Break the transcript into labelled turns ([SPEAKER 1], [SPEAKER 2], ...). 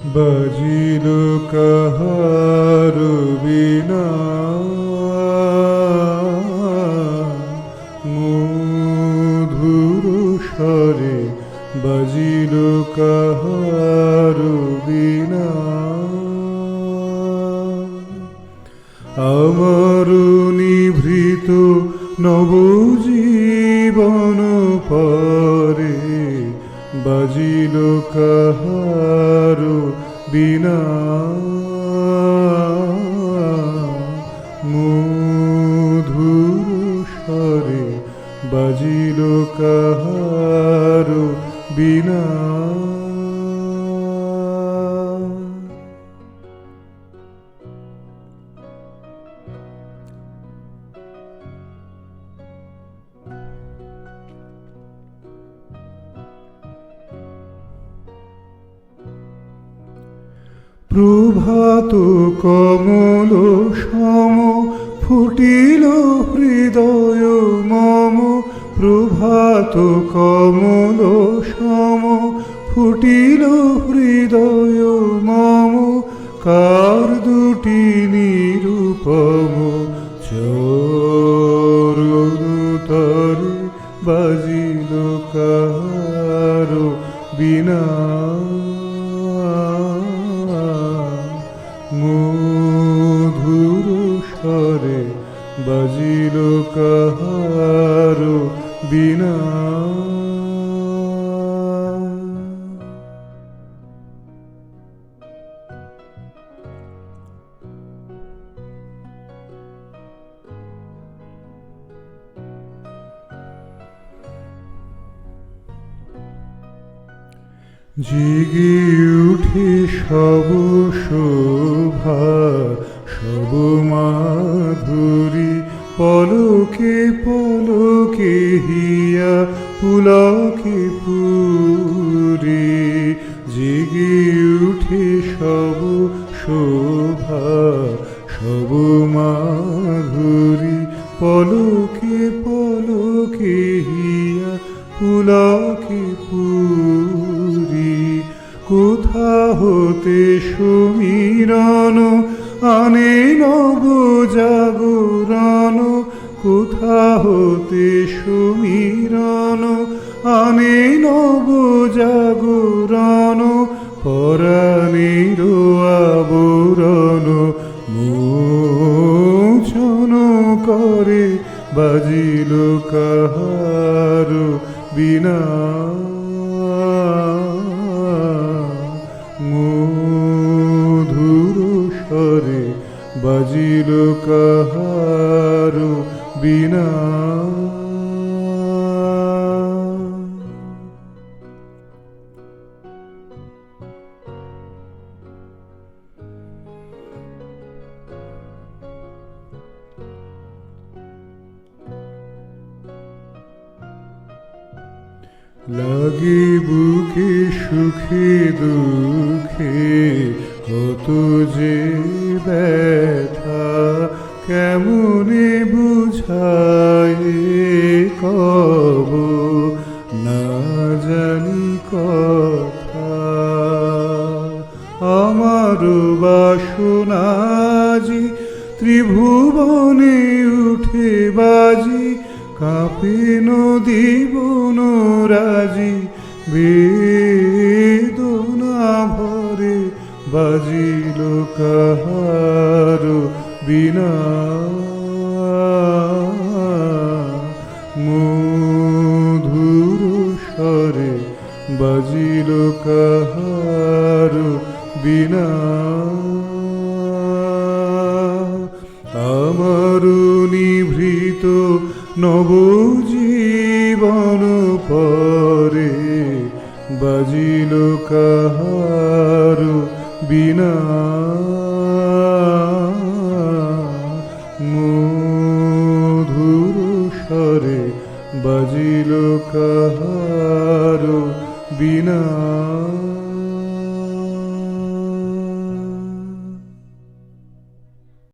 [SPEAKER 1] বাজিল কাহার বিনা মধুর স্বরে, বাজিল কাহার বিনা। আমার নিভৃত নবজীবন পরে, বাজিল কাহার বিনা মধুর স্বরে, বাজিল কাহার বিনা। প্রভাত কমল সম ফুটিল হৃদয় মম, প্রভাত কমল সম ফুটিল হৃদয় মম, কার দুটি নিরূপম চরণতরে, বাজিল কাহার বিনা মধুর স্বরে, বাজিল কাহার বিনা। জেগে উঠে সব শোভা সব মাধুরী, পলকে পলকে হিয়া পুলকে পুরী। জেগে উঠে সব শোভা সব মাধুরী, পলকে পলকে হিয়া পুলকে পুরী। কোথা হতে সমীরণ আনে নব জাগরণ, কোথা হতে সমীরণ আনে নব জাগরণ, পরাণের আবরণ মোচন করে, বাজিল কাহার বিনা মধুর স্বরে, বাজিল কাহার বিনা। লাগে বুকে সুখে দুঃখে কত যে ব্যথা, কেমনে বুঝায় কব না জানি কথা। আমার বাসনাজি ত্রিভুবনে উঠে বাজি, কাঁপে নদী বনরাজি, বেদনা ভরে, বাজিল কাহার বিনা মধুর স্বরে, বাজিল কাহার বিনা। আমার নিভৃত নবজীবন পরে, বাজিল কাহার বিনা।